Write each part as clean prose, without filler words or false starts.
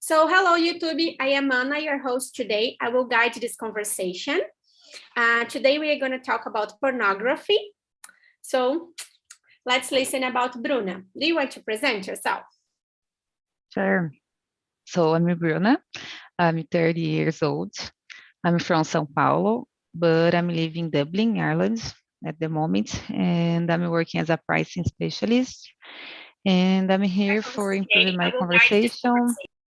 So hello, YouTube. I am Anna, your host today. I will guide this conversation. Today we are going to talk about pornography. So let's listen about Bruna. Do you want to present yourself? Sure. So I'm Bruna. I'm 30 years old. I'm from São Paulo, but I'm living in Dublin, Ireland at the moment, and I'm working as a pricing specialist. And I'm here for improving my conversation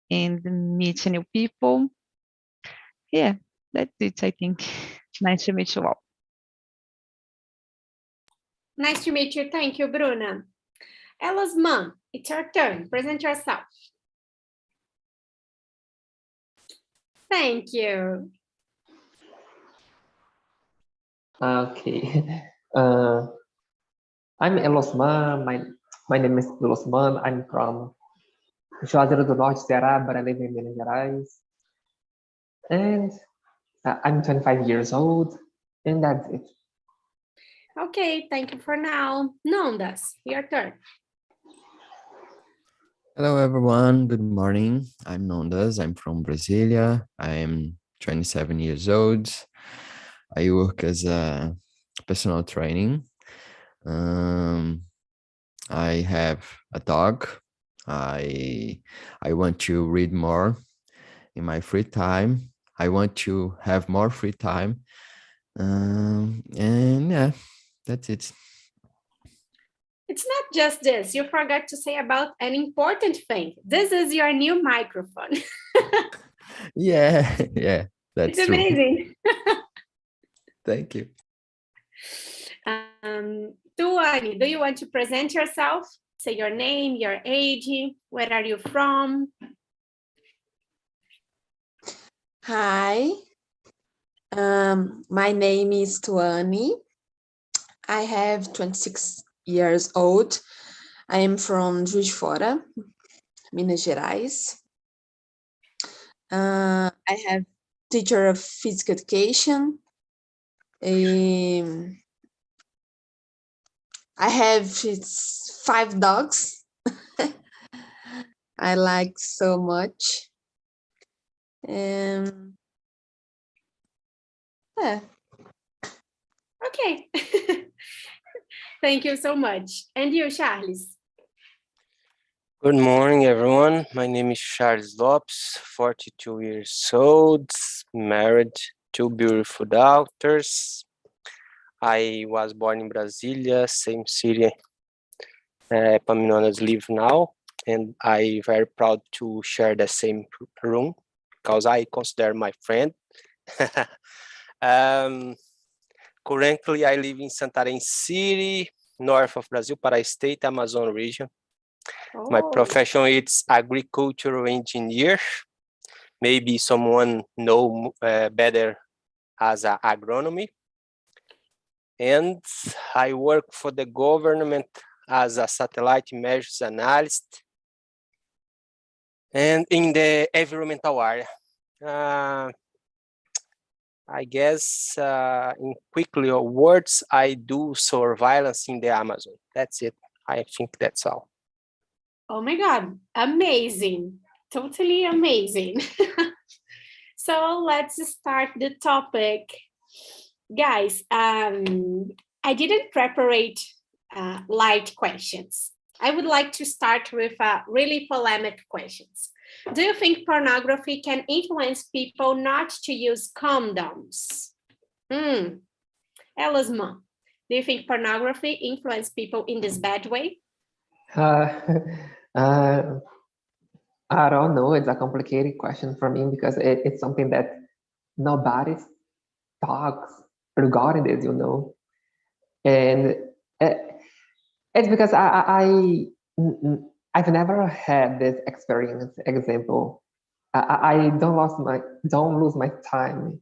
and meet new people. Yeah, that's it, I think. Nice to meet you all. Nice to meet you. Thank you, Bruna. Ella's mom, it's your turn. Present yourself. Thank you. Okay. I'm Ella's mom. My name is Ella's mom. I'm from Juazeiro do Norte, Ceará, but I live in Minas Gerais. And I'm 25 years old, and that's it. Okay, thank you for now. Nondas, your turn. Hello, everyone. Good morning. I'm Nondas. I'm from Brasilia. I'm 27 years old. I work as a personal training. I have a dog. I want to read more in my free time. I want to have more free time. And yeah, that's it. It's not just this. You forgot to say about an important thing. This is your new microphone. Yeah, that's it's true. amazing. Thank you. Tuane, do you want to present yourself? Say your name, your age, where are you from? Hi, my name is Tuane. I have 26 years old. I am from Juiz de Fora, Minas Gerais. I have teacher of physical education. I have 5 dogs. I like so much. Yeah. Okay. Thank you so much. And you, Charles? Good morning, everyone. My name is Charles Lopes, 42 years old, married, 2 beautiful daughters. I was born in Brasilia, same city Epaminondas live now, and I'm very proud to share the same room because I consider my friend. Currently, I live in Santarém City, north of Brazil, Pará State, Amazon region. Oh. My profession is agricultural engineer. Maybe someone know better as an agronomy. And I work for the government as a satellite measures analyst and in the environmental area. I guess in quickly words, I do surveillance in the Amazon. That's it. I think that's all. Oh my God, amazing. Totally amazing. So let's start the topic. Guys, I didn't prepare light questions. I would like to start with really polemic questions. Do you think pornography can influence people not to use condoms? Ella's mom, do you think pornography influences people in this bad way? I don't know. It's a complicated question for me because it's something that nobody talks regarding this, you know. And it's because I've never had this experience. Example, I don't lose my time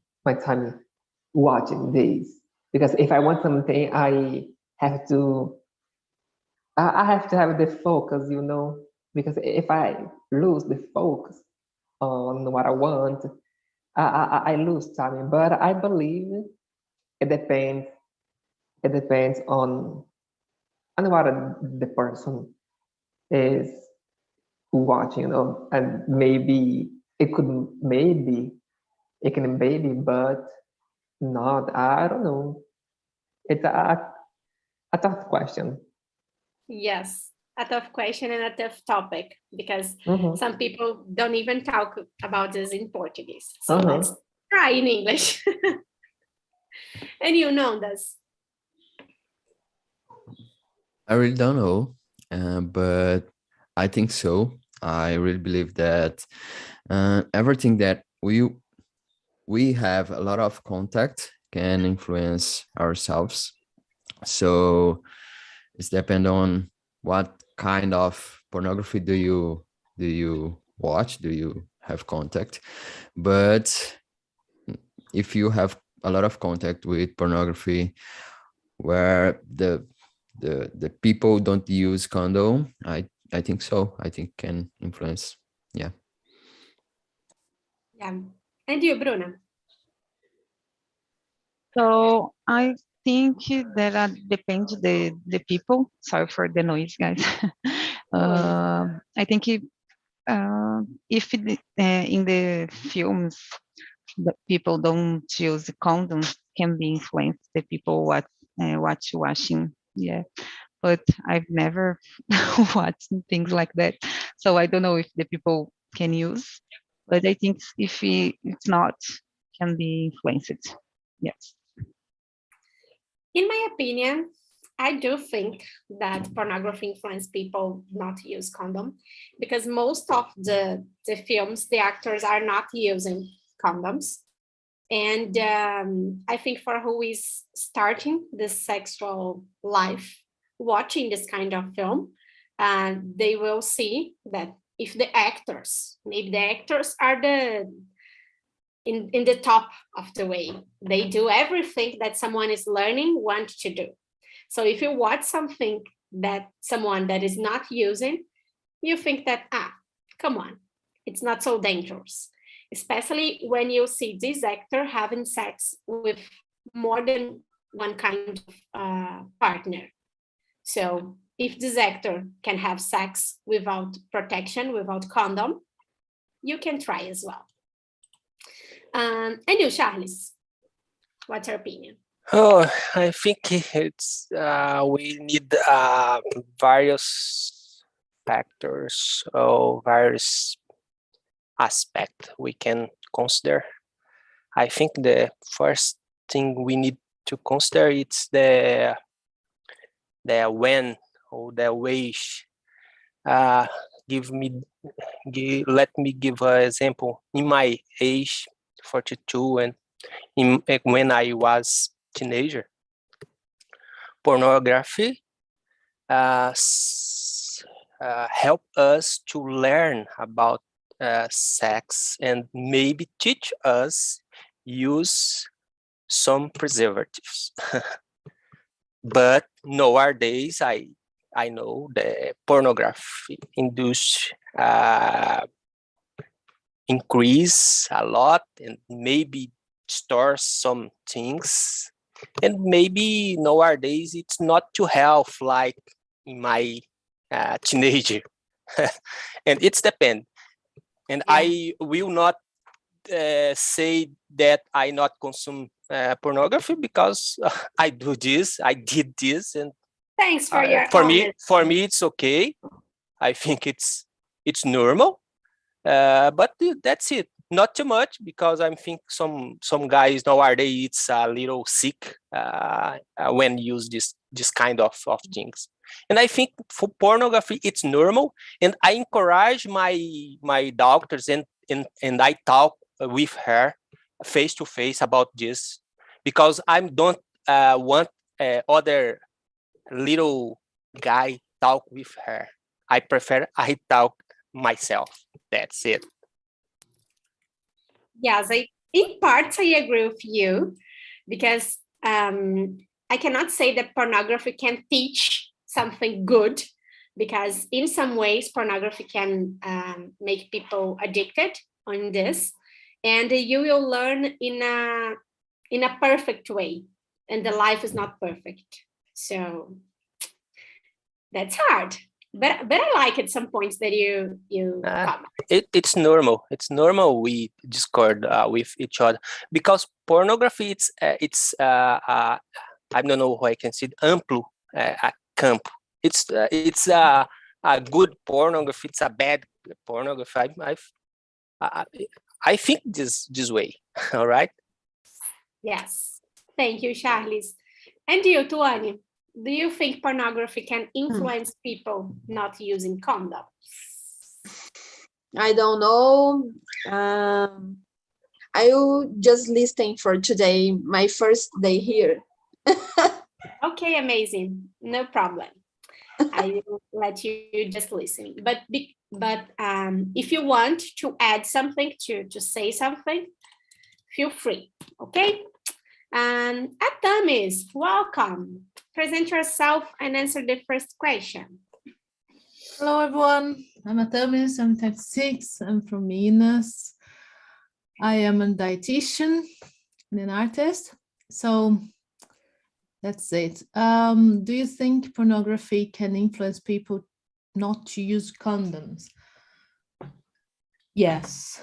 watching this, because if I want something, I have to have the focus, you know, because if I lose the focus on what I want, I lose time. But I believe it depends on what the person is watch, you know, and maybe it could, maybe it can maybe, but not. I don't know. It's a tough question. Yes, a tough question and a tough topic, because Mhm. some people don't even talk about this in Portuguese. So Uh-huh. let's try in English. And you know this. I really don't know, but I think so. I really believe that everything that we have a lot of contact can influence ourselves. So it's depend on what kind of pornography do you watch, do you have contact. But if you have a lot of contact with pornography where the people don't use condom, I think so. I think can influence. Yeah. Yeah. And you, Bruna? So I think that depends the people. Sorry for the noise, guys. I think if in the films the people don't use condoms, can be influenced the people watching. Yeah, but I've never watched things like that, so I don't know if the people can use. But I think if it's not, can be influenced. Yes. In my opinion, I do think that pornography influences people not to use condom, because most of the films, the actors are not using condoms. And I think for who is starting the sexual life watching this kind of film, they will see that if the actors, maybe the actors are in the top of the way, they do everything that someone is learning wants to do. So if you watch something that someone that is not using, you think that, come on, it's not so dangerous. Especially when you see this actor having sex with more than one kind of partner. So if this actor can have sex without protection, without condom, you can try as well. And you, Charles, what's your opinion? Oh, I think it's we need various factors or various aspects we can consider. I think the first thing we need to consider is the when or the wage. Let me give an example. In my age, 42, and when I was teenager, pornography help us to learn about sex and maybe teach us use some preservatives. But nowadays, I know the pornography industry increase a lot and maybe store some things, and maybe nowadays it's not to health like in my teenager. And it's depend. And Yeah. I will not say that I not consume pornography, because I did this, and Thanks for your for honesty. me it's okay. I think it's normal, but that's it. Not too much, because I think some guys nowadays it's a little sick when use this kind of things. And I think for pornography it's normal, and I encourage my doctors and I talk with her face to face about this, because I don't want other little guy talk with her. I prefer I talk myself. That's it. Yes, in parts I agree with you, because I cannot say that pornography can teach something good, because in some ways pornography can make people addicted on this, and you will learn in a perfect way, and the life is not perfect. So that's hard. But I like it, some points that you comment. It's normal. It's normal we discord with each other because pornography. I don't know how I can say it, amplo campo. It's a good pornography. It's a bad pornography. I think this way. All right. Yes. Thank you, Charles. And you, Tuane? Do you think pornography can influence people not using condoms? I don't know. I will just listen for today, my first day here. Okay, amazing. No problem. I will let you just listen. But if you want to add something, to say something, feel free, okay? And Atamis, welcome. Present yourself and answer the first question. Hello, everyone. I'm Atamis. I'm 36. I'm from Minas. I am a dietitian and an artist. So that's it. Do you think pornography can influence people not to use condoms? Yes,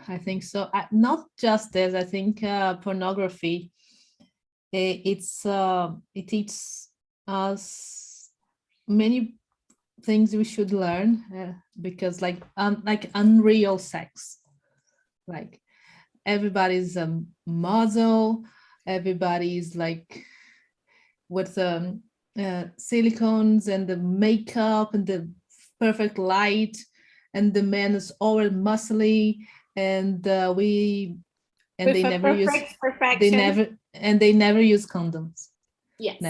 I think so. Not just this. I think pornography, it teaches us many things we should learn because like unreal sex, like everybody's a model, everybody's like with the silicones and the makeup and the perfect light, and the man is all muscly, and they never use condoms. Yes.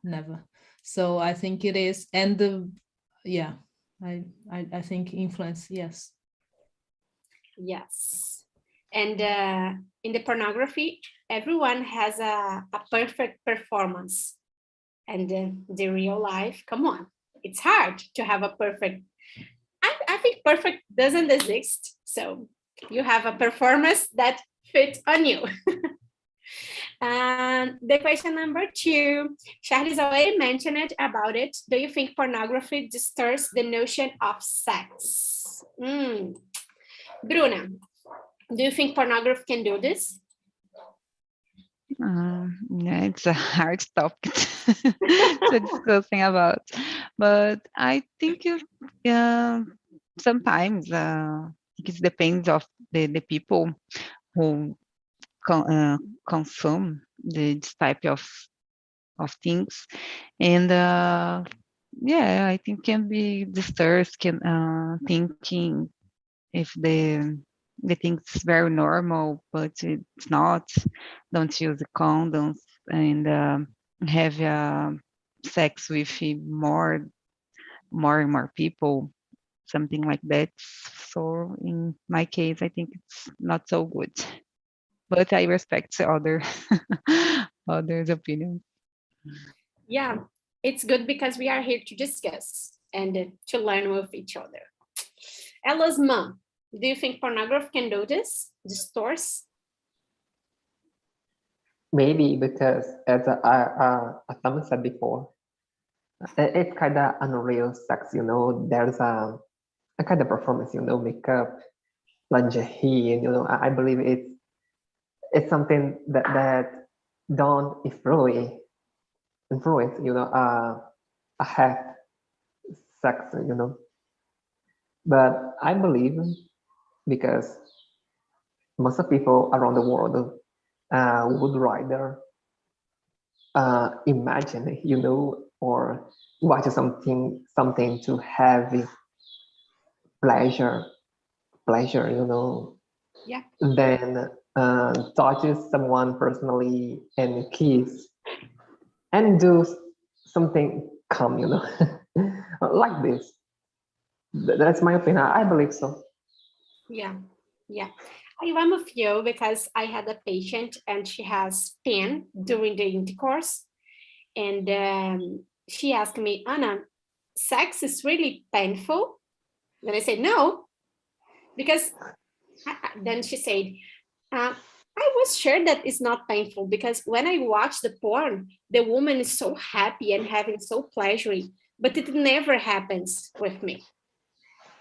Never. So I think it is, and I think influence, yes. Yes. And in the pornography, everyone has a perfect performance. And the real life, come on, it's hard to have a perfect. I think perfect doesn't exist. So you have a performance that fits on you. And the question number 2, Charles already mentioned it about it. Do you think pornography distorts the notion of sex? Bruna, do you think pornography can do this? Yeah, it's a hard topic to discussing about, but I think sometimes it depends of the people who consume this type of things, and I think can be disturbed, thinking if the thing is very normal, but it's not. Don't use the condoms and have sex with more and more people, something like that. So in my case, I think it's not so good. But I respect others' opinions. Yeah, it's good because we are here to discuss and to learn with each other. Ella's mom, do you think pornography can do this? Distorts? Maybe because, as Tom said before, it's kind of unreal sex, there's a kind of performance, makeup, lingerie, and, I believe it's something that don't influence, a half sex, But I believe, because most of people around the world would rather imagine, or watch something to have pleasure, Yeah. than touch someone personally and kiss and do something calm, like this. That's my opinion. I believe so. Yeah. I'm with you because I had a patient and she has pain during the intercourse, and she asked me, Anna, sex is really painful? And I said, no, because then she said, I was sure that it's not painful because when I watch the porn, the woman is so happy and having so pleasure. but it never happens with me.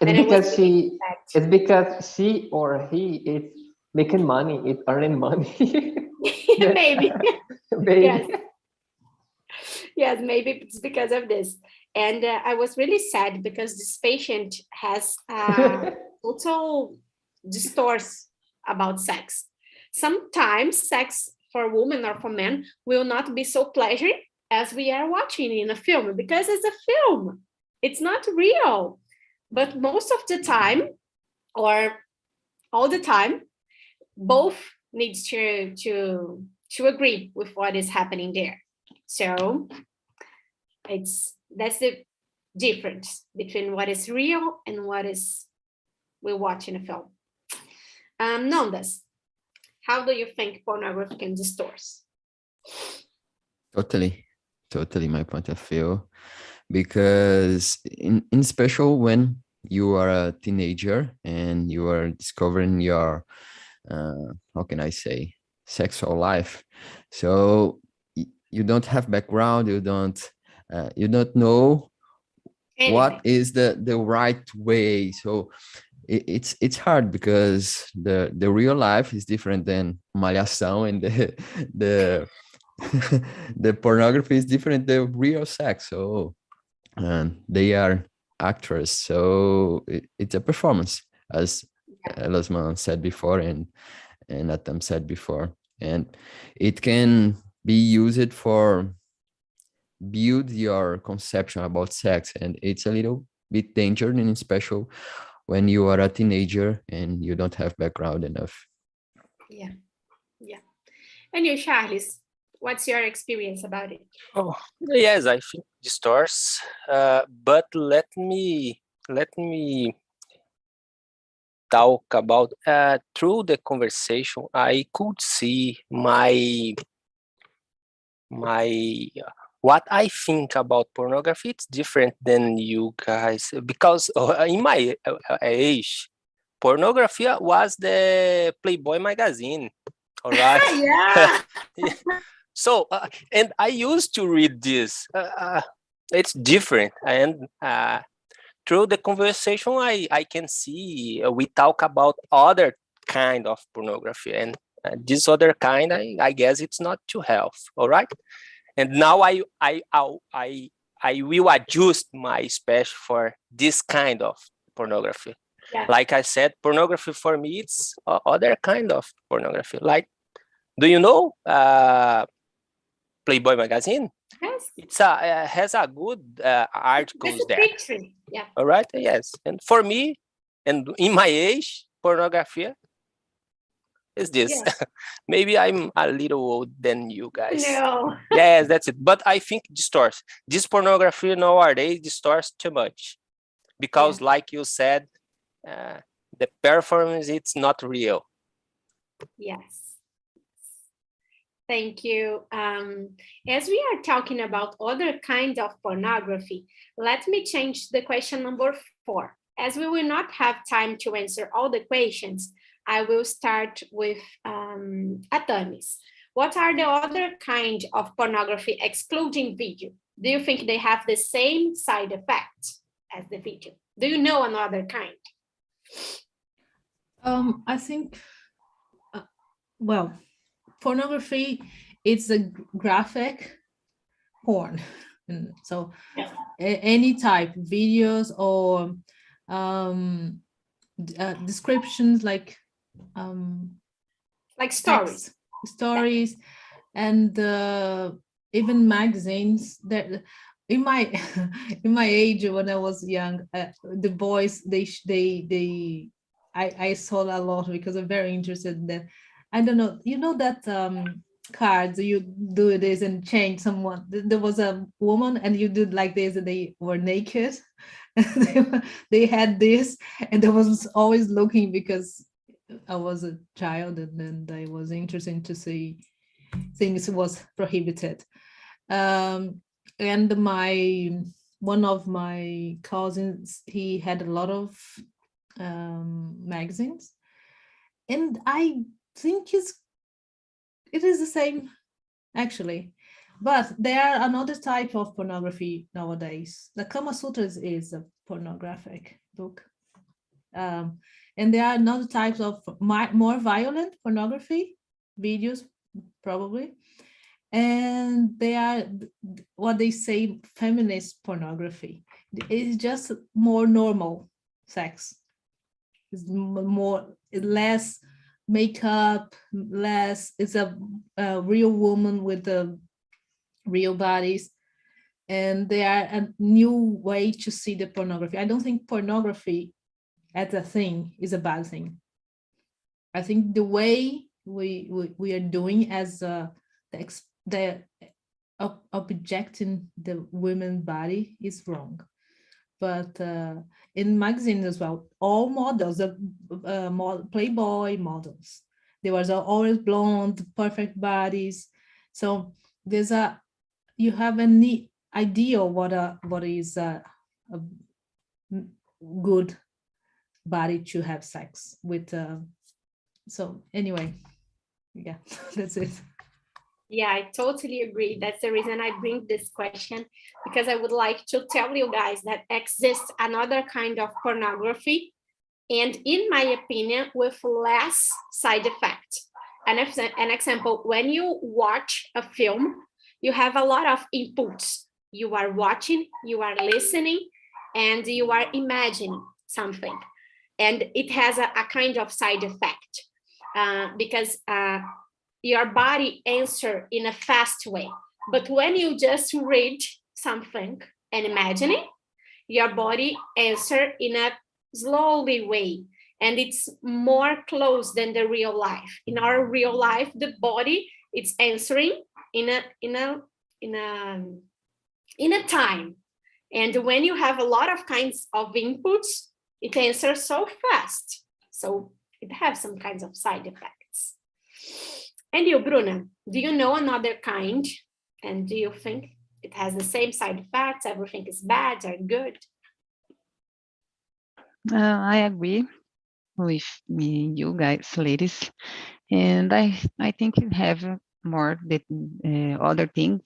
It's And it was because really sad. it's because she or he is making money, it's earning money. Yeah. Maybe. Maybe. Yes. Yes, maybe it's because of this. And I was really sad because this patient has total distorts about sex. Sometimes sex for women or for men will not be so pleasant as we are watching in a film, because it's a film. It's not real. But most of the time, or all the time, both needs to agree with what is happening there. So that's the difference between what is real and what is we watch in a film. Nondas, how do you think pornography can distort? Totally my point of view, because in special when you are a teenager and you are discovering your how can I say, sexual life, so you don't have background, you don't know what is the right way. So it's hard because the real life is different than Malhação, and the the pornography is different than real sex. So they are actors, so it's a performance, as Lasman said before, and Atam said before, and it can be used for build your conception about sex, and it's a little bit dangerous, and special when you are a teenager and you don't have background enough. Yeah. And you, Charles, what's your experience about it? Oh, yes, I think distorts. But let me talk about through the conversation. I could see my what I think about pornography. It's different than you guys, because in my age, pornography was the Playboy magazine. All right. Yeah. So, and I used to read this. It's different, and through the conversation, I can see we talk about other kind of pornography, and this other kind, I guess it's not to health. All right. And now I will adjust my speech for this kind of pornography. Yeah. Like I said, pornography for me, it's other kind of pornography. Like, do you know Playboy magazine? Yes. It's has a good articles there. Picture. Yeah. All right. Yes. And for me, and in my age, pornography is this. Yes. Maybe I'm a little old than you guys. No. Yes, that's it. But I think distorts. This pornography nowadays distorts too much, because, like you said, the performance, it's not real. Yes. Thank you. As we are talking about other kinds of pornography, let me change the question number 4. As we will not have time to answer all the questions, I will start with Atamis. What are the other kind of pornography excluding video? Do you think they have the same side effect as the video? Do you know another kind? I think, well, pornography, it's a graphic porn. And so any type, videos or descriptions like stories. Stories, and even magazines that in my age, when I was young, the boys, I saw a lot, because I'm very interested in that. I don't know, you know that cards, you do this and change someone. There was a woman and you did like this and they were naked. They had this, and I was always looking because I was a child, and I was interested to see things was prohibited. And one of my cousins, he had a lot of magazines, and I think it is the same, actually. But there are another type of pornography nowadays. The Kama Sutra is a pornographic book. And there are another types of more violent pornography videos, probably. And they are what they say feminist pornography. It's just more normal sex. It's less makeup, less. It's a real woman with the real bodies, and they are a new way to see the pornography. I don't think pornography as a thing is a bad thing. I think the way we are doing as the objecting the women's body is wrong. But in magazines as well, all models, the Playboy models, they were always blonde, perfect bodies. So there's you have a neat idea what is a good body to have sex with. So anyway, yeah, that's it. Yeah, I totally agree. That's the reason I bring this question, because I would like to tell you guys that exists another kind of pornography, and in my opinion, with less side effect. An example, when you watch a film, you have a lot of inputs. You are watching, you are listening, and you are imagining something. And it has a kind of side effect because your body answer in a fast way. But when you just read something and imagining, your body answer in a slowly way, and it's more close than the real life. In our real life, the body it's answering in a time, and when you have a lot of kinds of inputs, it answers so fast, so it has some kinds of side effects. And you, Bruna, do you know another kind? And do you think it has the same side effects? Everything is bad or good? I agree with you guys, ladies, and I think you have more other things,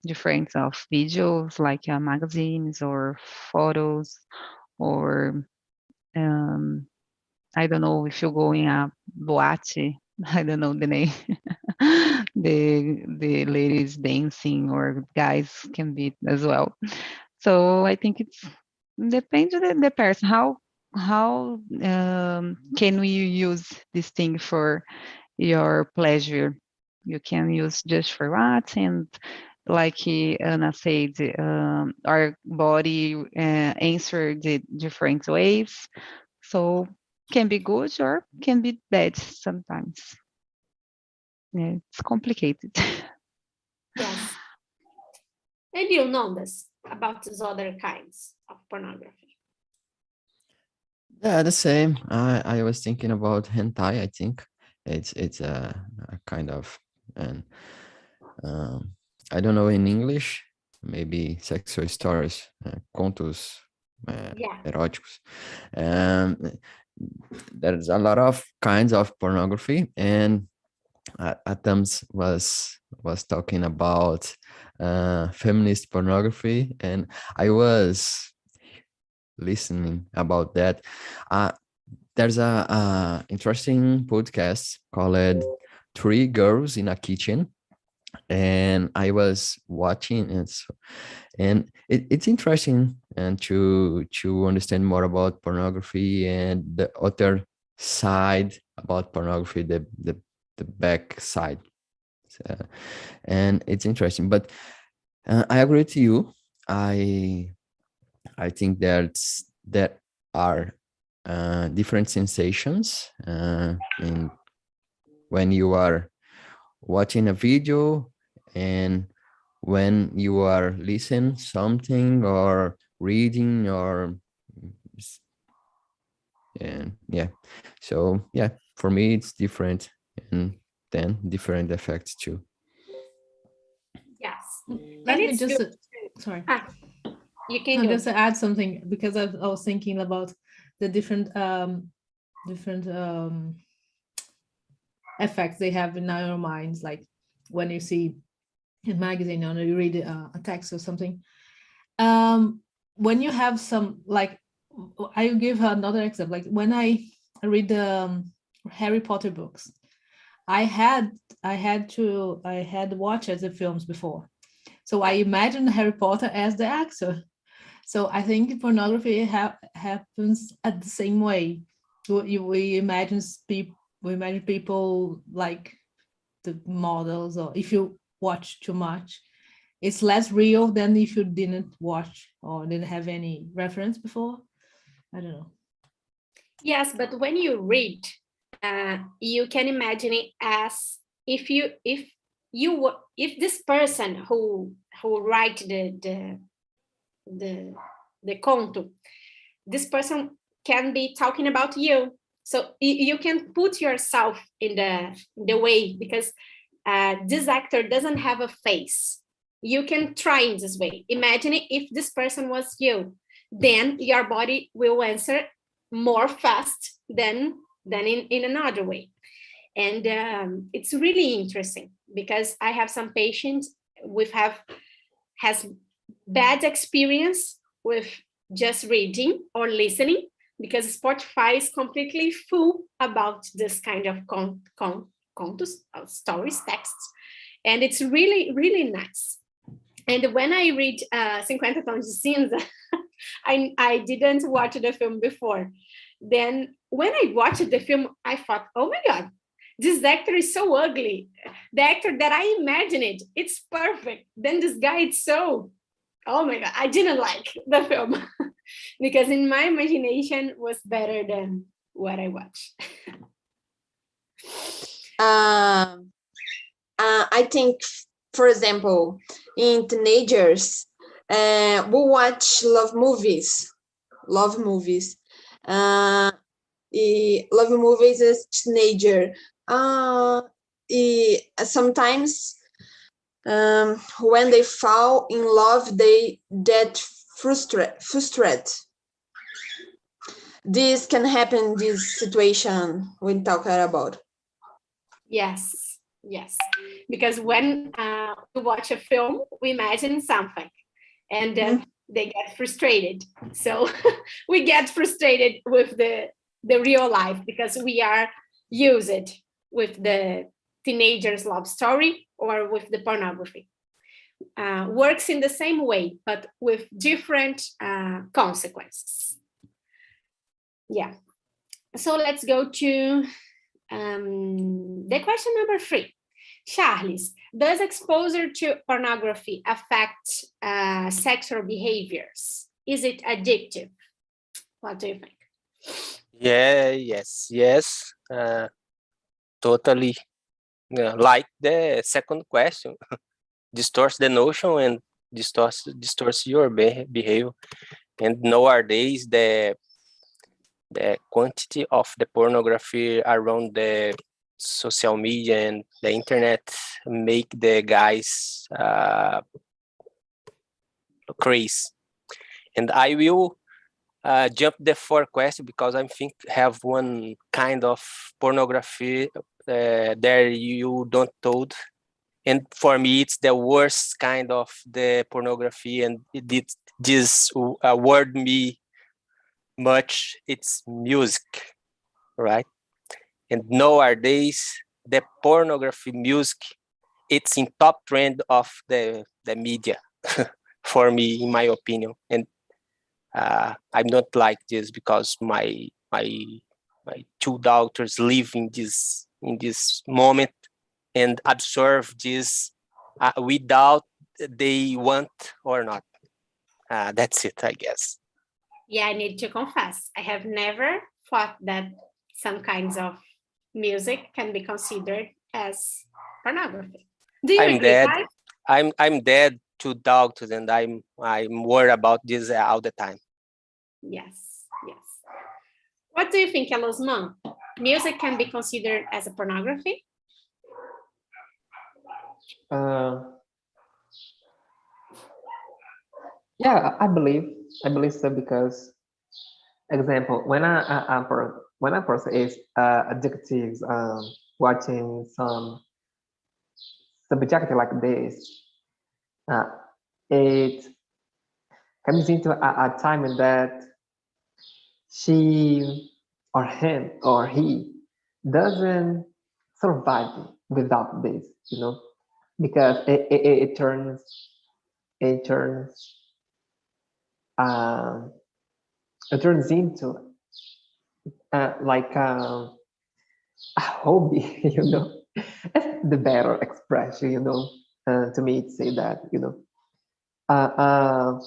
different of videos like magazines or photos, or I don't know if you go in a boate. I don't know the name. the ladies dancing or guys can be as well. So I think it's depends on the person. How can we use this thing for your pleasure? You can use just for what, and like Anna said, our body answered it different ways. So can be good or can be bad sometimes. Yeah, it's complicated. Yes. And you know this about these other kinds of pornography. Yeah, the same. I was thinking about hentai. I think it's a kind of, and I don't know in English, maybe sexual stories, contos eróticos. There's a lot of kinds of pornography, and Adams was talking about feminist pornography, and I was listening about that. There's a interesting podcast called Three Girls in a Kitchen, and I was watching it, and it's interesting and to understand more about pornography and the other side about pornography, the back side, and it's interesting. But I agree with you. I think there are different sensations in when you are watching a video and when you are listening something or reading or yeah. So yeah, for me it's different, and then different effects too. Yes. Let And me just sorry. You can just add something, because I was thinking about the different effects they have in our minds, like when you see a magazine or you read a text or something. When you have some, like, I'll give another example. Like when I read the Harry Potter books, I had watched the films before, so I imagined Harry Potter as the actor. So I think pornography happens at the same way. We imagine people like the models, or if you watch too much, it's less real than if you didn't watch or didn't have any reference before. I don't know. Yes, but when you read, you can imagine it as if this person who write the conto, this person can be talking about you. So you can put yourself in the way, because this actor doesn't have a face. You can try in this way. Imagine if this person was you, then your body will answer more fast than in another way. And it's really interesting, because I have some patients has bad experience with just reading or listening, because Spotify is completely full about this kind of contos, stories, texts, and it's really, really nice. And when I read 50 Tons de Cinza, I didn't watch the film before. Then when I watched the film, I thought, oh my God, this actor is so ugly. The actor that I imagined, it's perfect. Then this guy, it's so, oh my God, I didn't like the film because in my imagination was better than what I watched. I think, for example, in teenagers, we watch love movies. Love movies as teenager. Sometimes when they fall in love, they get frustrated. This can happen in this situation we talk about. Yes, because when we watch a film, we imagine something, and they get frustrated. So we get frustrated with the real life, because we are used with the teenager's love story or with the pornography. Works in the same way, but with different consequences. Yeah. So let's go to the question number 3. Charles, does exposure to pornography affect sexual behaviors? Is it addictive? What do you think? Yeah, yes. Totally. Like the second question, distorts the notion and distorts your behavior. And nowadays, the quantity of the pornography around the social media and the internet make the guys crazy. And I will jump the 4th question, because I think have one kind of pornography there you don't told. And for me, it's the worst kind of the pornography, and this word me much. It's music, right? And nowadays, the pornography music, it's in top trend of the media, for me, in my opinion. And I'm not like this, because my 2 daughters live in this moment and absorb this without they want or not. That's it, I guess. Yeah, I need to confess, I have never thought that some kinds of music can be considered as pornography. Do you agree, guys? I'm dead to daughters, and I'm worried about this all the time. Yes. What do you think, Elosman? Music can be considered as a pornography? Yeah, I believe so, because, example, when a person is addicted, watching some subject like this, it comes into a time that she or him or he doesn't survive without this, because it turns into like a hobby, That's the better expression, to me to say that, uh, uh,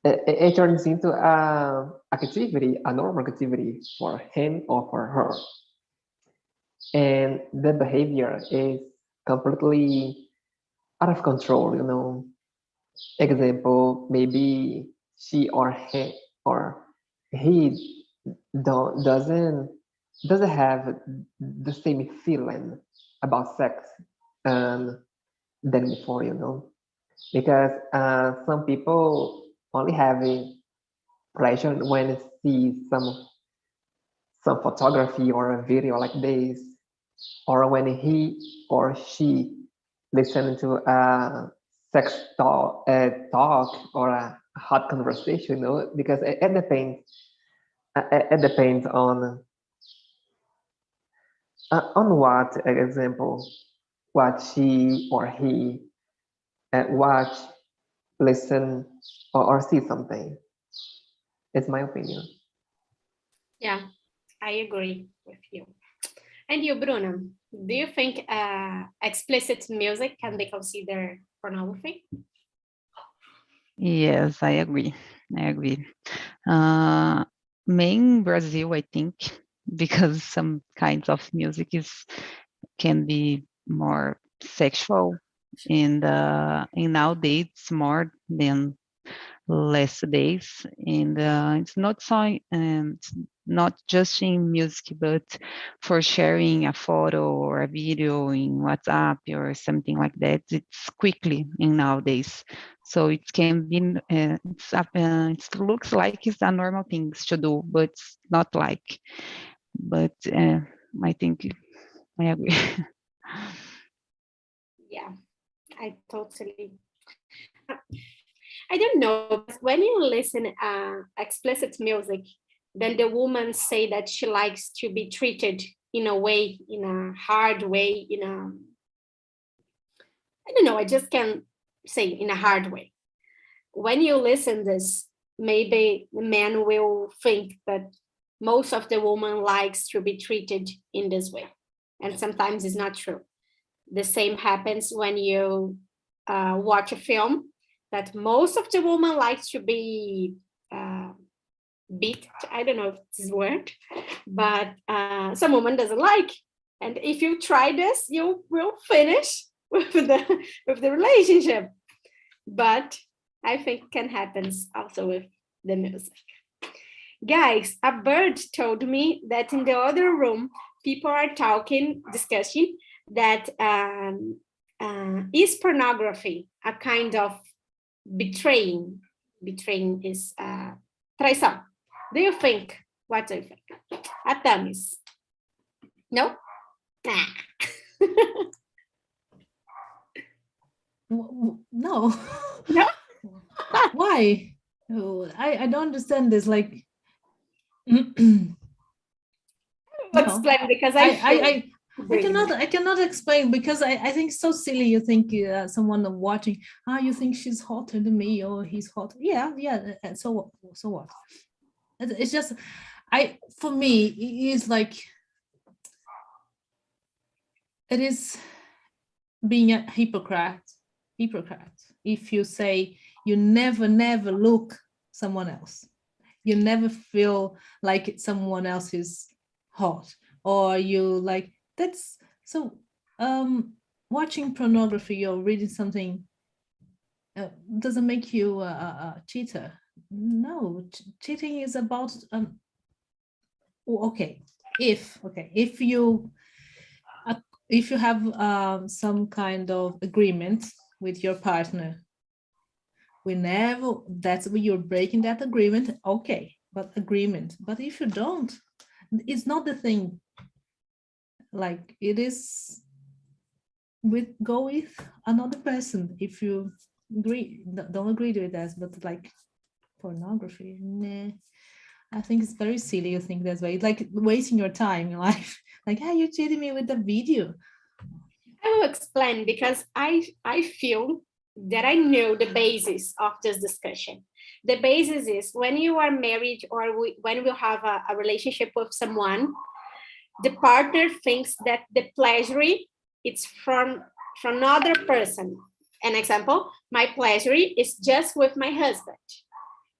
it turns into a activity, a normal activity for him or for her. And the behavior is completely out of control. Example, maybe she or he doesn't have the same feeling about sex than before, because some people only have a pleasure when they see some photography or a video like this, or when he or she listen to a sex talk or a hot conversation, because it depends. It depends on what example, what she or he watch, listen, or see something. It's my opinion. Yeah, I agree with you. And you, Bruna, do you think explicit music can be considered pornography? Yes, I agree. Main Brazil, I think, because some kinds of music can be more sexual, and nowadays it's more than less days, and it's not just in music, but for sharing a photo or a video in WhatsApp or something like that. It's quickly in nowadays, so it can be it looks like it's a normal thing to do, but it's not like. But I think I agree. Yeah, I totally. I don't know. When you listen explicit music, then the woman say that she likes to be treated in a way, in a hard way, I don't know. I just can't say in a hard way. When you listen this, maybe the man will think that most of the woman likes to be treated in this way, and sometimes it's not true. The same happens when you watch a film, that most of the woman likes to be beat. I don't know if this is word, but some woman doesn't like. And if you try this, you will finish with the relationship. But I think can happen also with the music. Guys, a bird told me that in the other room, people are discussing that is pornography a kind of betraying? Betraying is traição. Do you think? What do you think? Atamis? No? No. No? Why? Oh, I don't understand this. Like, Explain, no. because I cannot explain, because I think it's so silly. You think someone watching, you think she's hotter than me or he's hot. Yeah. And so what? It's just, for me, it is like, it is being a hypocrite. If you say you never look someone else, you never feel like someone else is hot, or you like, that's so watching pornography or reading something doesn't make you a cheater. No, cheating is about if you have some kind of agreement with your partner, that's when you're breaking that agreement, okay, but if you don't, it's not the thing. Like, it is go with another person. If you don't agree with that, but like pornography, nah. I think it's very silly you think that way. It's like wasting your time in life. Like, you cheated me with the video. I will explain because I feel that I know the basis of this discussion. The basis is when you are married or when we have a relationship with someone, the partner thinks that the pleasure it's from another person. An example, my pleasure is just with my husband.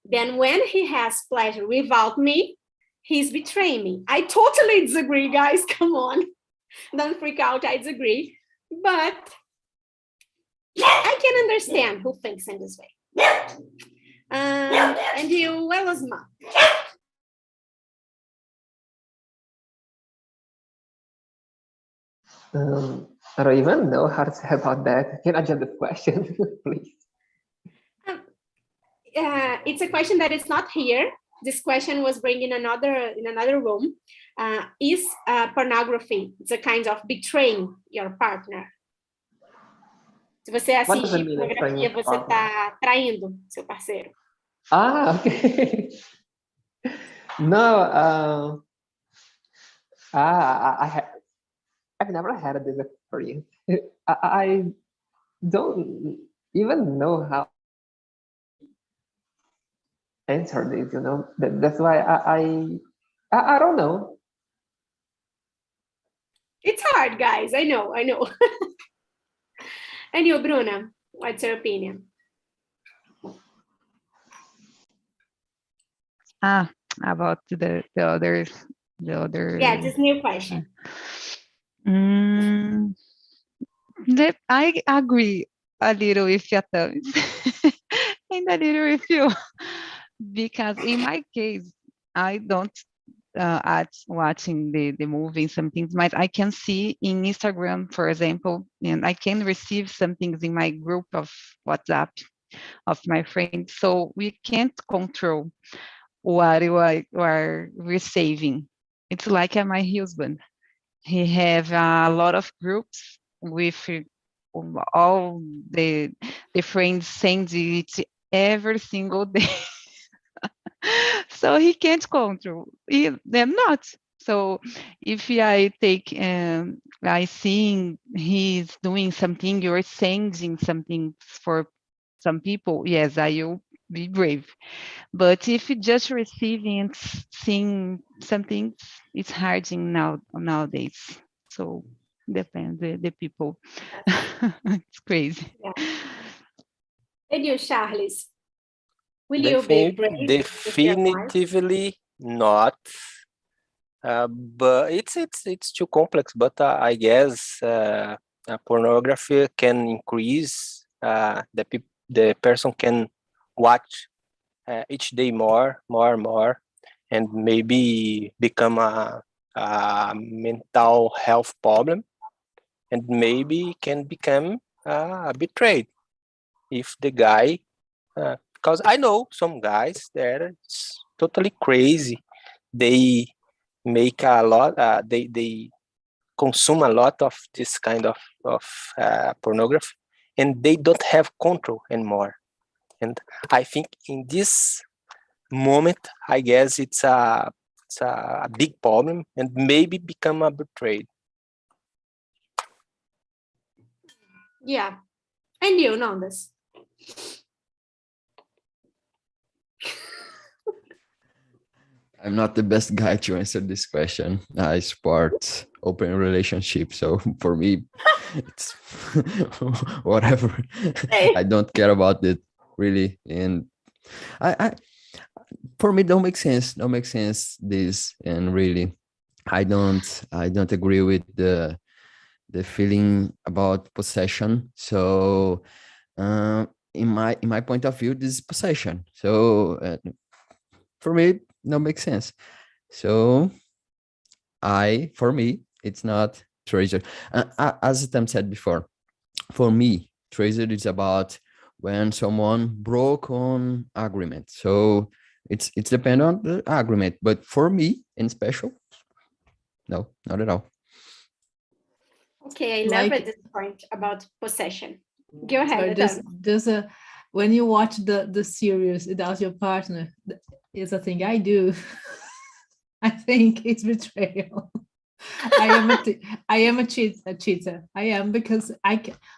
Then when he has pleasure without me, he's betraying me. I totally disagree, guys. Come on. Don't freak out. I disagree. But I can understand who thinks in this way. And you, Elosma? I don't even know how to say about that. Can I jump the question, please? It's a question that is not here. This question was bringing in another room. Is pornography? It's a kind of betraying your partner. Se você assiste pornografia, você está traindo seu parceiro. Ah, okay. No, I've never had this experience. I don't even know how to answer this, you know. That's why I don't know. It's hard, guys. I know. And you, Bruna, what's your opinion? About the other. Yeah, this new question. I agree a little with Yatamis and a little with you, because in my case, I don't watching the movie and some things, but I can see in Instagram, for example, and I can receive some things in my group of WhatsApp of my friends, so we can't control what we are receiving. It's like my husband. He have a lot of groups with all the friends sending it every single day. So he can't control them not. So if I take, I see he's doing something, you're sending something for some people, yes, I will be brave. But if you just receiving and seeing something, it's hard nowadays. So depends the people. It's crazy. Yeah. And you, Charles? Will you be brave? Definitively not. But it's too complex. But I guess pornography can increase. The person can watch each day more, and maybe become a mental health problem, and maybe can become betrayed if the guy. Because I know some guys that it's totally crazy. They make a lot. They consume a lot of this kind of pornography, and they don't have control anymore. And I think in this moment, I guess it's a big problem, and maybe become a betrayed. Yeah, and you know this. I'm not the best guy to answer this question. I support open relationships, so for me, it's whatever. I don't care about it really, and I for me don't make sense. Don't make sense this, and really, I don't agree with the feeling about possession. So, in my point of view, this is possession. So, for me, no makes sense. So for me, it's not treasure. As Tam said before, for me, treasure is about when someone broke on agreement. So it's depend on the agreement. But for me, in special, no, not at all. Okay, I love this point about possession. Go ahead. Just when you watch the series without your partner, is a thing I do. I think it's betrayal. I am a cheater. I am, because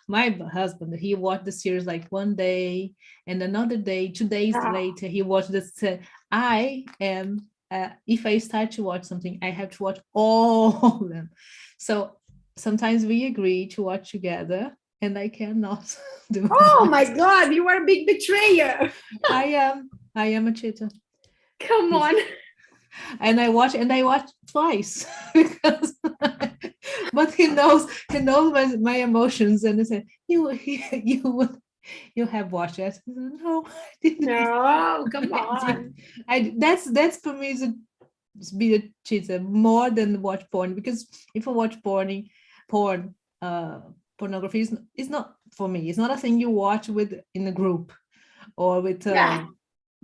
my husband, he watched the series like one day and another day, 2 days later, he watched this. I am, if I start to watch something, I have to watch all of them. So sometimes we agree to watch together, and I cannot do Oh that. my God, you are a big betrayer. I am a cheater. Come on. And I watch twice because, but he knows my emotions, and he said, you have watched it. No, I didn't. No, come on. That's for me to be a cheater more than watch porn, because if I watch pornography is not for me. It's not a thing you watch in a group or with a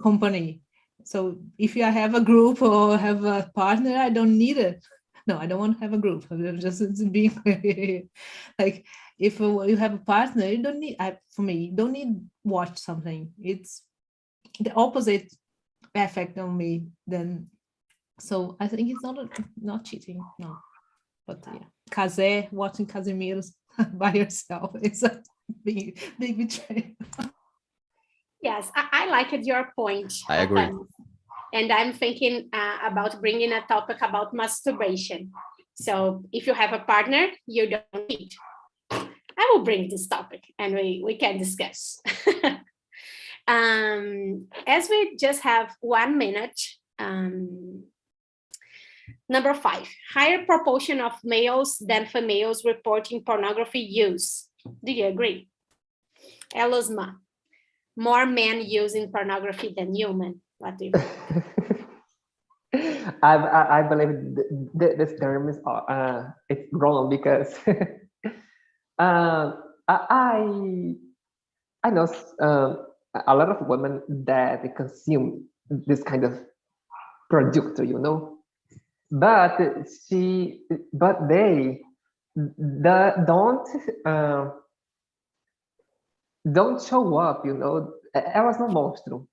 company. So if you have a group or have a partner, I don't need it. No, I don't want to have a group. I'm just being like, if you have a partner, you don't need. For me, you don't need watch something. It's the opposite effect on me. Then, so I think it's not cheating. No, but yeah, watching Casimiro's by yourself is a big betrayal. Yes, I like it, your point. I agree. And I'm thinking about bringing a topic about masturbation. So if you have a partner, you don't need. I will bring this topic and we can discuss. As we just have 1 minute, number 5, higher proportion of males than females reporting pornography use. Do you agree? Elosma, more men using pornography than women. What do you think? I believe this term is it's wrong, because I know a lot of women that consume this kind of product, but they don't show up, Elas não mostram.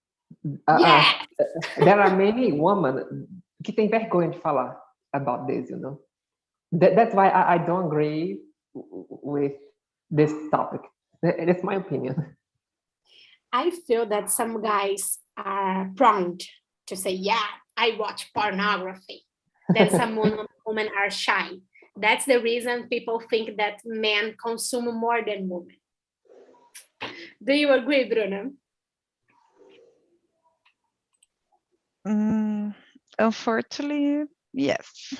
There are many women que têm vergonha de falar about this, That's why I don't agree with this topic. It's my opinion. I feel that some guys are prone to say, yeah, I watch pornography. Then some women are shy. That's the reason people think that men consume more than women. Do you agree, Bruna? Unfortunately, yes.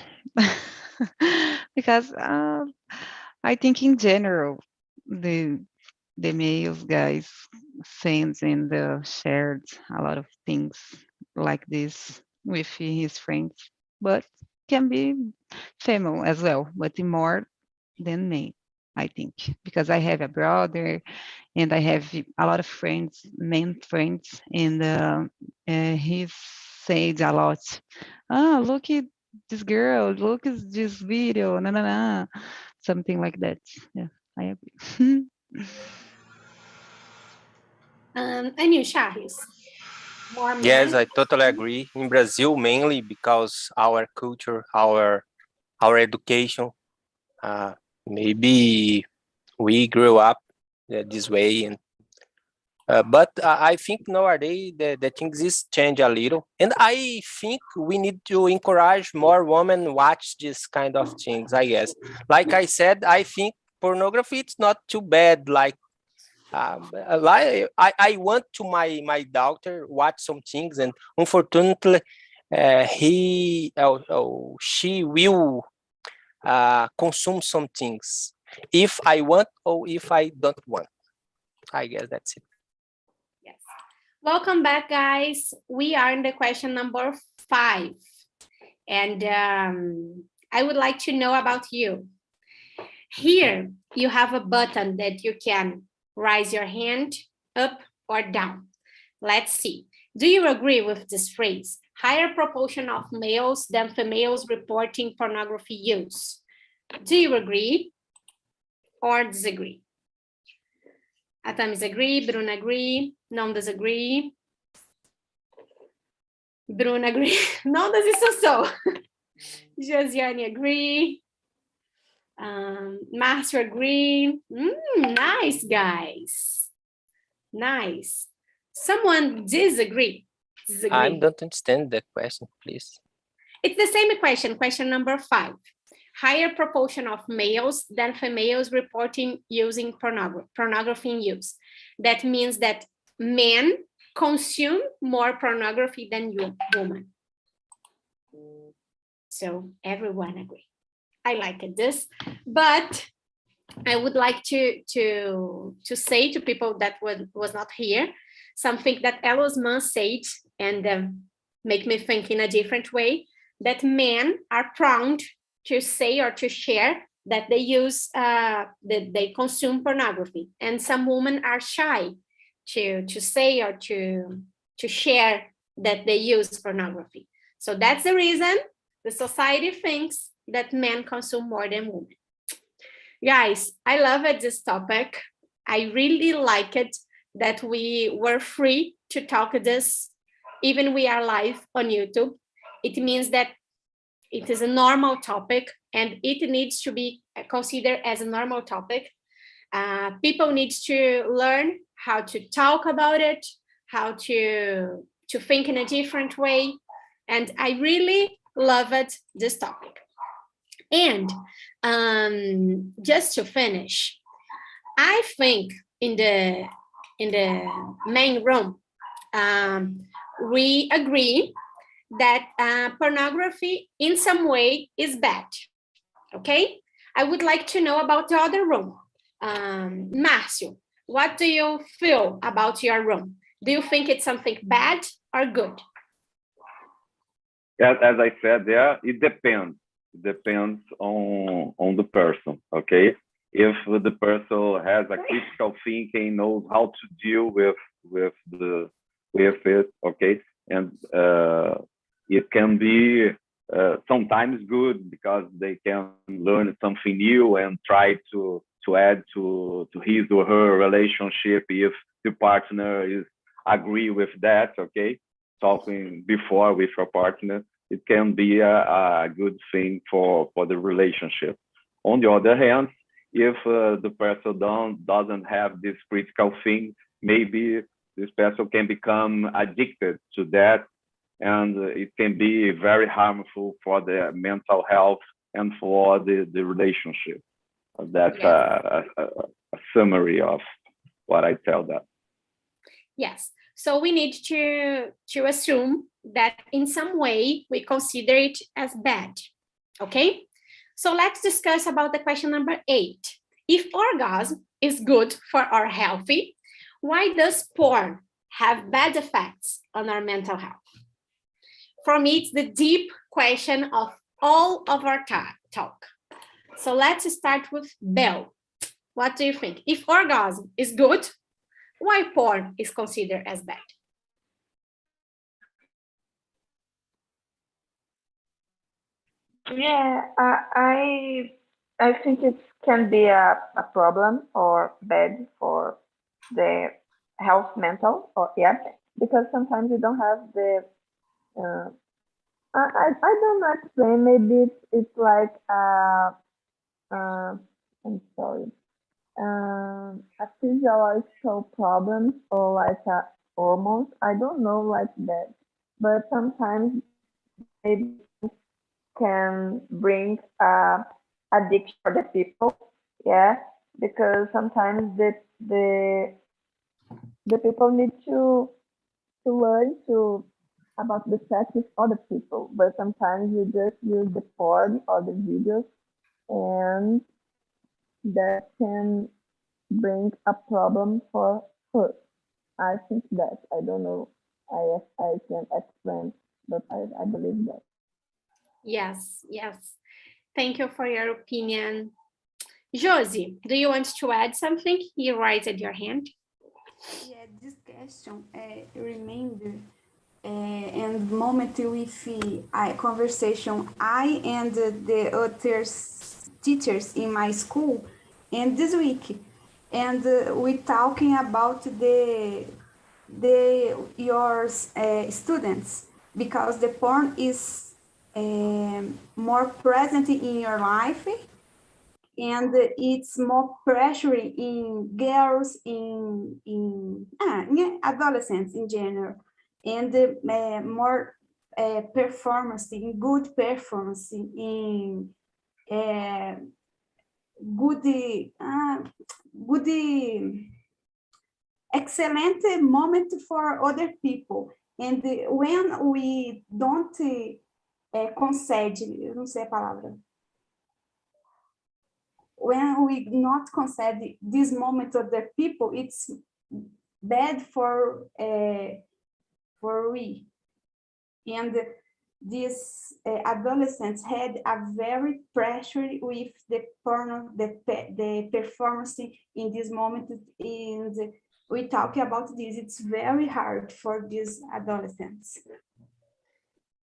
Because I think in general, the males guys sends and shared a lot of things like this with his friends, but can be female as well, but more than me, I think, because I have a brother and I have a lot of friends, men friends, and he said a lot, look at this girl, look at this video, something like that. Yeah, I agree. And you, Charles? More men? Yes, I totally agree. In Brazil, mainly because our culture, our education, maybe we grew up this way, and but I think nowadays the things is change a little, and I think we need to encourage more women watch this kind of things. I guess, like I said, I think pornography it's not too bad. Like I want to my daughter watch some things, and unfortunately, she will consume some things if I want or if I don't want. I guess that's it. Yes. Welcome back, guys. We are in the question number 5. And I would like to know about you. Here, you have a button that you can raise your hand up or down. Let's see. Do you agree with this phrase? Higher proportion of males than females reporting pornography use. Do you agree or disagree? Atamis agree, Bruna agree, não disagree. Bruna agree, não does isso so. Josiane agree. Márcio agree. Nice, guys. Nice. Someone disagree. I don't understand the question, please. It's the same question number 5. Higher proportion of males than females reporting using pornography in use. That means that men consume more pornography than women. So everyone agree. I like this, but I would like to say to people that was not here something that Elosman said and make me think in a different way, that men are proud to say or to share that they use that they consume pornography, and some women are shy to say or to share that they use pornography. So that's the reason the society thinks that men consume more than women. Guys, I love this topic. I really like it that we were free to talk this, even we are live on YouTube. It means that it is a normal topic and it needs to be considered as a normal topic. People need to learn how to talk about it, how to think in a different way. And I really love it, this topic. And just to finish, I think in the main room, we agree that pornography in some way is bad, okay? I would like to know about the other room. Márcio, what do you feel about your room? Do you think it's something bad or good? As I said there, it depends. It depends on the person, okay? If the person has a critical thinking, knows how to deal with it, okay? And it can be sometimes good because they can learn something new and try to add to his or her relationship if the partner is agree with that, okay? Talking before with your partner, it can be a good thing for the relationship. On the other hand, if the person doesn't have this critical thing, maybe this person can become addicted to that, and it can be very harmful for the mental health and for the relationship. That's a summary of what I tell them. Yes, so we need to assume that in some way we consider it as bad, okay? So let's discuss about the question number 8. If orgasm is good for our health, why does porn have bad effects on our mental health? For me, it's the deep question of all of our talk. So let's start with Belle. What do you think? If orgasm is good, why porn is considered as bad? Yeah, I think it can be a problem or bad for the health mental, or because sometimes you don't have the I don't know explain. Maybe it's like I'm sorry, a physiological problem or like a hormones. I don't know like that, but sometimes maybe can bring addiction for the people, because sometimes the people need to learn about the sex with other people, but sometimes you just use the porn or the videos, and that can bring a problem for her. I think that, I don't know, I can explain, but I believe that. Yes. Thank you for your opinion. Josie, do you want to add something? You raised your hand. Yeah, this question remember and moment with conversation I and the other teachers in my school, and this week and we talking about your students, because the porn is more present in your life, and it's more pressure in girls, in adolescents in general, and more performance, in good performance, in good excellent moment for other people. And when we don't concede, eu não sei a palavra, when we not concede this moment to other people, it's bad for we. And these adolescents had a very pressure with the porn, the performance in this moment, and we talk about this. It's very hard for these adolescents.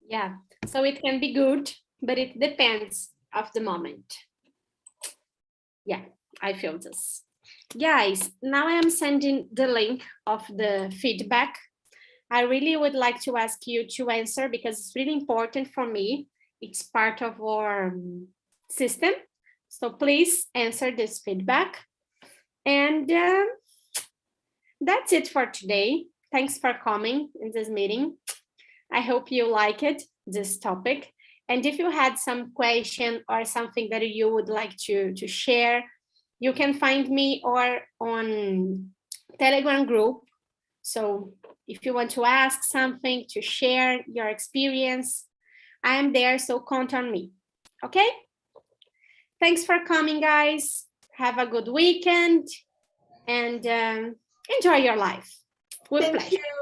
Yeah, so it can be good, but it depends of the moment. Yeah, I feel this. Guys, now I am sending the link of the feedback. I really would like to ask you to answer, because it's really important for me. It's part of our system. So please answer this feedback. And that's it for today. Thanks for coming in this meeting. I hope you like it, this topic. And if you had some question or something that you would like to share, you can find me or on Telegram group. So if you want to ask something, to share your experience, I am there, so count on me. Okay? Thanks for coming, guys. Have a good weekend and enjoy your life. With pleasure. You.